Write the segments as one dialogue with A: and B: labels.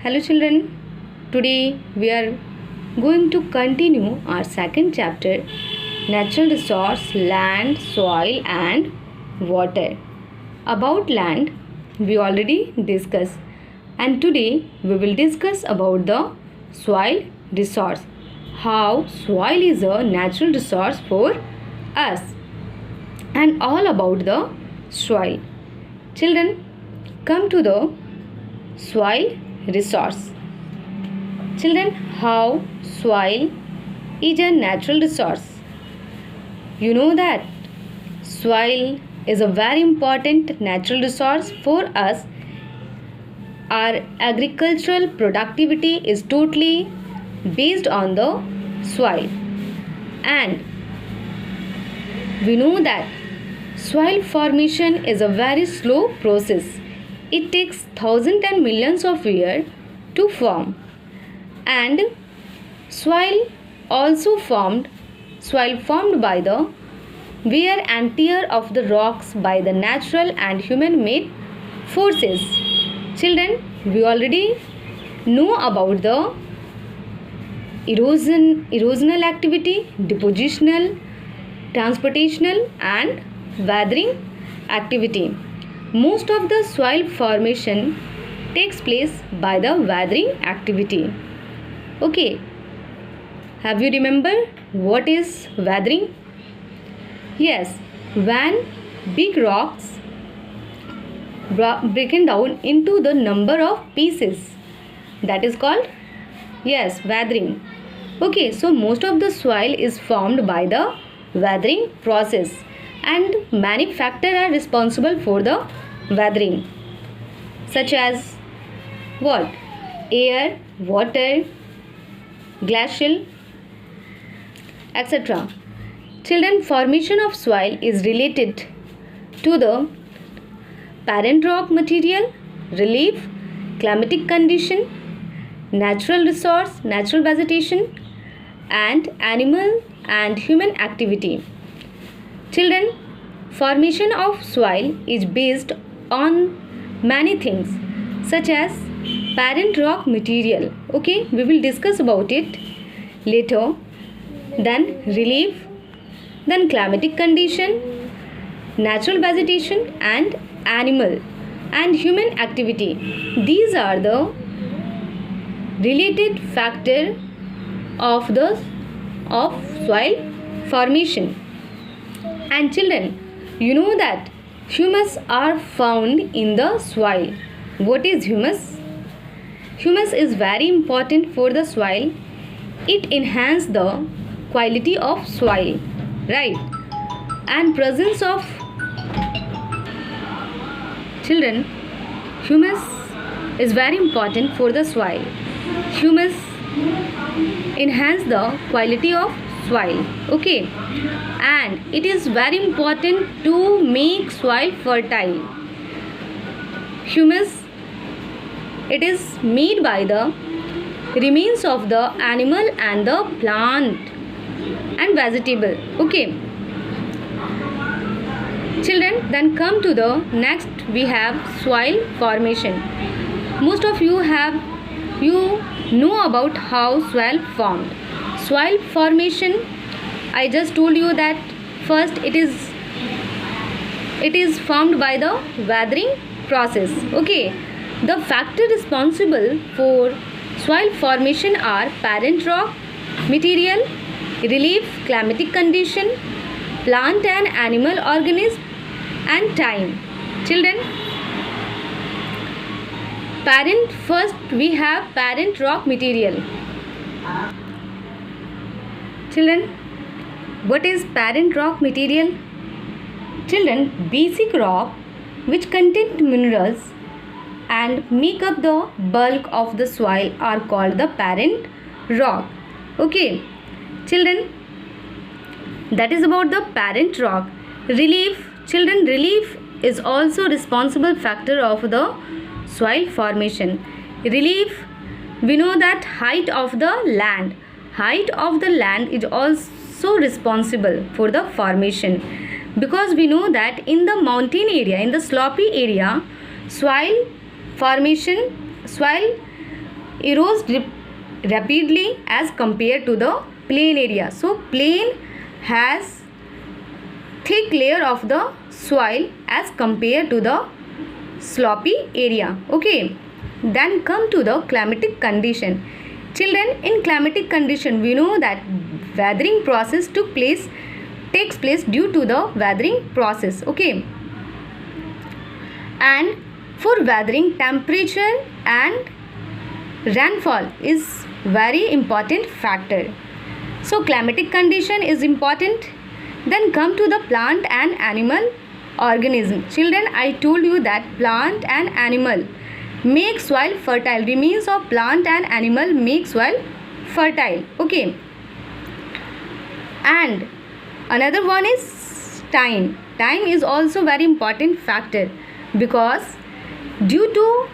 A: Hello children, today we are going to continue our second chapter, natural resource, land, soil and water. About land we already discussed, and today we will discuss about the soil resource. How soil is a natural resource for us and all about the soil. Children, come to the soil resource. Children, how soil is a natural resource. You know that soil is a very important natural resource for us. Our agricultural productivity is totally based on the soil, and we know that soil formation is a very slow process. It takes thousands and millions of years to form, and soil formed by the wear and tear of the rocks by the natural and human-made forces. Children, we already know about the erosional activity, depositional, transportational and weathering activity. Most of the soil formation takes place by the weathering activity. Okay, have you remember what is weathering? Yes, when big rocks broken down into the number of pieces, that is called weathering. Okay, so most of the soil is formed by the weathering process, and many factors are responsible for the weathering, such as what? Air, water, glacial, etc. Children, formation of soil is related to the parent rock material, relief, climatic condition, natural resource, natural vegetation, and animal and human activity. Children, formation of soil is based on many things, such as parent rock material. Okay, we will discuss about it later. Then relief, then climatic condition, natural vegetation and animal and human activity. These are the related factor of soil formation. And children, you know that humus are found in the soil. What is humus? Humus is very important for the soil. It enhances the quality of soil, right? And presence of children, humus is very important for the soil. Humus enhance the quality of soil. Okay, and it is very important to make soil fertile. Humus, it is made by the remains of the animal and the plant and vegetable. Okay, children, then come to the next. We have soil formation. Most of you know about how soil formed. Soil formation, I just told you that first it is formed by the weathering process. Okay, the factor responsible for soil formation are parent rock material, relief, climatic condition, plant and animal organism and time. Children, first we have parent rock material. Children, what is parent rock material? Children, basic rock which contain minerals and make up the bulk of the soil are called the parent rock. Okay, children, that is about the parent rock. Relief, children, relief is also responsible factor of the soil formation. Relief, we know that height of the land is also responsible for the formation, because we know that in the mountain area, in the slopy area, soil erodes rapidly as compared to the plain area. So plain has thick layer of the soil as compared to the sloppy area. Okay, then come to the climatic condition. Children, in climatic condition we know that weathering process takes place due to the weathering process. Okay, and for weathering, temperature and rainfall is very important factor. So climatic condition is important. Then come to the plant and animal organism. Children, I told you that plant and animal make soil fertile. Remains of plant and animal make soil fertile. Okay, and another one is time. Time is also very important factor, because due to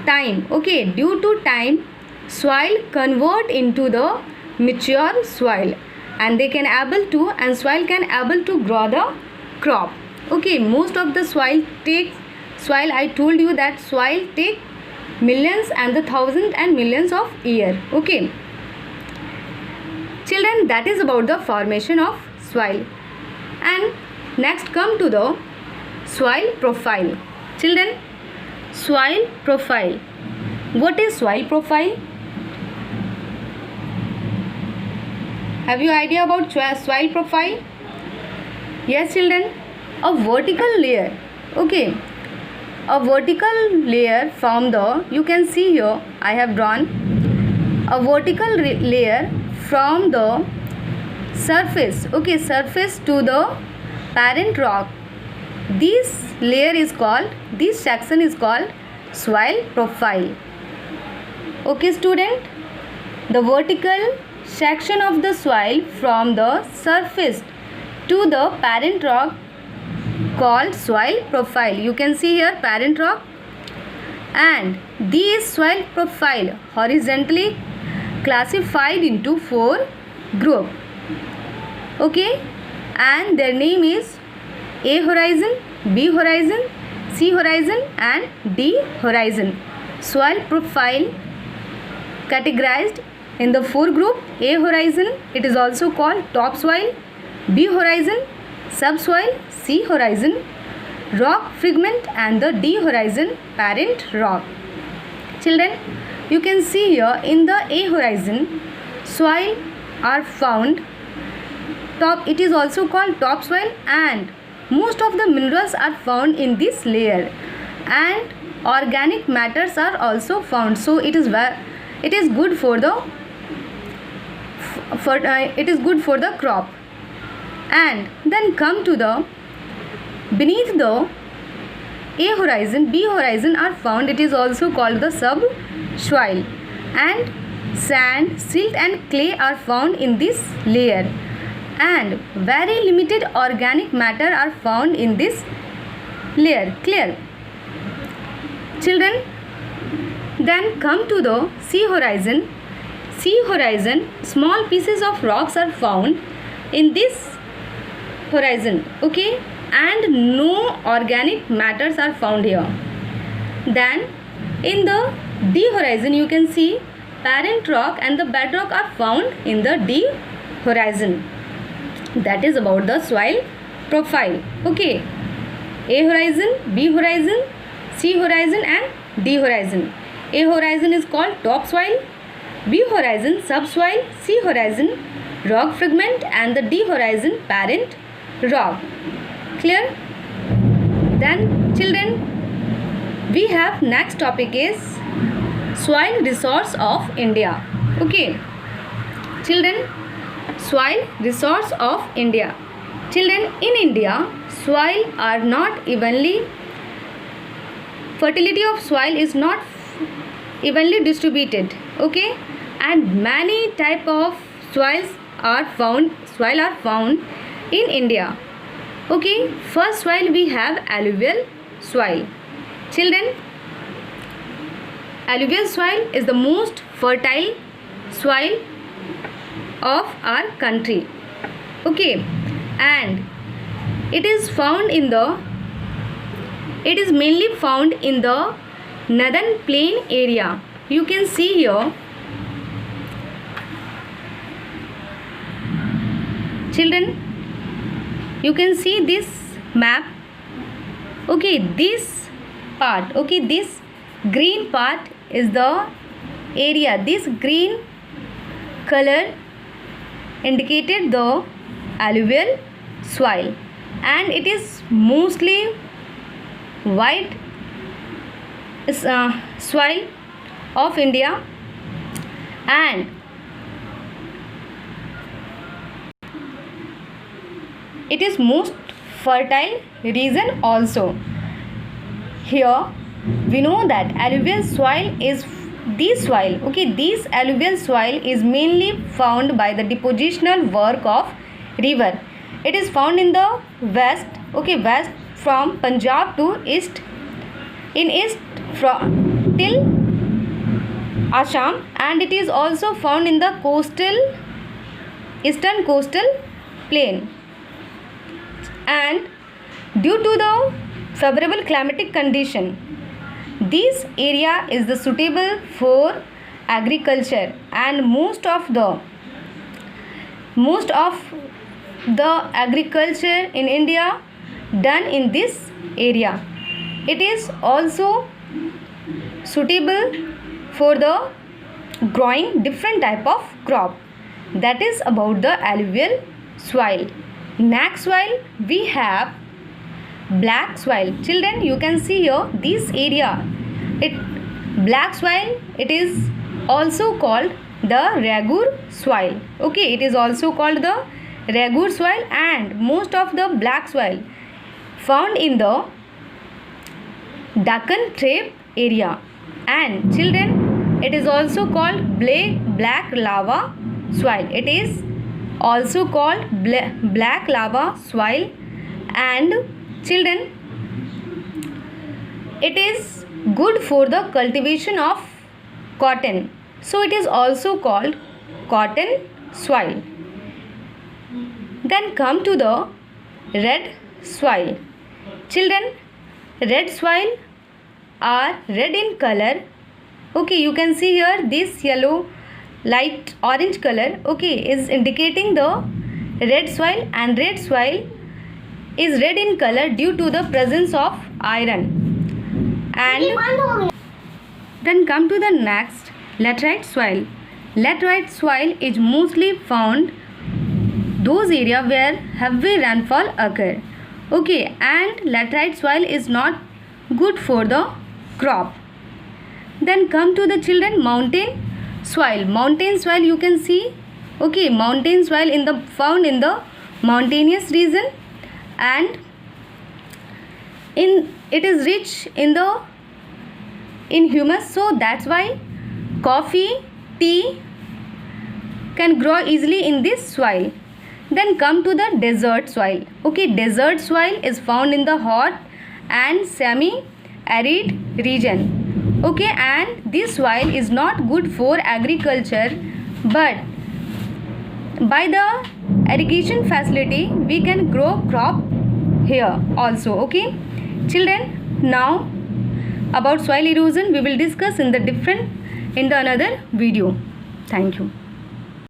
A: time, okay, due to time soil convert into the mature soil, and soil can able to grow the crop. Okay, most of the soil I told you that soil take millions and the thousands and millions of year. Okay, children, that is about the formation of soil. And next come to the soil profile. Children, soil profile. What is soil profile? Have you idea about soil profile? Yes, children, a vertical layer. Okay, a vertical layer from the, you can see here I have drawn a vertical layer from the surface, okay, surface to the parent rock. This section is called soil profile. Okay, student, the vertical section of the soil from the surface to the parent rock called soil profile. You can see here parent rock, and these soil profile horizontally classified into 4 group. Okay, and their name is A horizon, B horizon, C horizon and D horizon. Soil profile categorized in the 4 group. A horizon, it is also called topsoil, B horizon subsoil, C horizon rock fragment and the D horizon parent rock. Children, you can see here in the A horizon soil are found it is also called topsoil, and most of the minerals are found in this layer, and organic matters are also found. So it is good for the crop. And then come to the beneath the A horizon, B horizon are found. It is also called the subsoil, and sand, silt and clay are found in this layer, and very limited organic matter are found in this layer. Clear? Children, then come to the C horizon. C horizon, small pieces of rocks are found in this horizon, okay, and no organic matters are found here. Then in the D horizon you can see parent rock and the bedrock are found in the D horizon. That is about the soil profile. Okay, A horizon, B horizon, C horizon and D horizon. A horizon is called topsoil, B horizon subsoil, C horizon rock fragment and the D horizon parent rock. Clear? Then children, we have next topic is soil resource of India. Okay, children, soil resource of India. Children, in India soil are not evenly, fertility of soil is not evenly distributed, okay, and many type of soil are found in India. Okay, first soil we have alluvial soil. Children, alluvial soil is the most fertile soil of our country. Okay, and it is mainly found in the northern plain area. you can see here, children, you can see this map. Okay, this part, okay, this green part is the area. This green color indicated the alluvial soil, and it is mostly white soil of India, and it is most fertile region also. Here we know that alluvial soil is this soil. Okay, this alluvial soil is mainly found by the depositional work of river. It is found in the west, okay, west from Punjab to east, in east from till Assam, and it is also found in the eastern coastal plain. And due to the favorable climatic condition, this area is the suitable for agriculture, and most of the agriculture in India done in this area. It is also suitable for the growing different type of crop. That is about the alluvial soil. Next soil we have black soil. Children, you can see here this area, black soil, it is also called the Ragur soil. Okay, it is also called the Ragur soil, and most of the black soil found in the Deccan Trape area. And children, it is also called black lava soil. It is also called black lava soil. And children, it is good for the cultivation of cotton, so it is also called cotton soil. Then come to the red soil. Children, red soil are red in color. Okay, you can see here this yellow light orange color, okay, is indicating the red soil, and red soil is red in color due to the presence of iron. And then come to the next, laterite soil. Laterite soil is mostly found those areas where heavy rainfall occur. Okay, and laterite soil is not good for the crop. Then come to the children, mountain soil. Mountain soil, you can see, okay, mountain soil found in the mountainous region, and it is rich in humus, so that's why coffee, tea can grow easily in this soil. Then come to the desert soil. Okay, desert soil is found in the hot and semi-arid region. Okay, and this soil is not good for agriculture, but by the irrigation facility we can grow crop here also. Okay, children, now about soil erosion we will discuss in the another video. Thank you.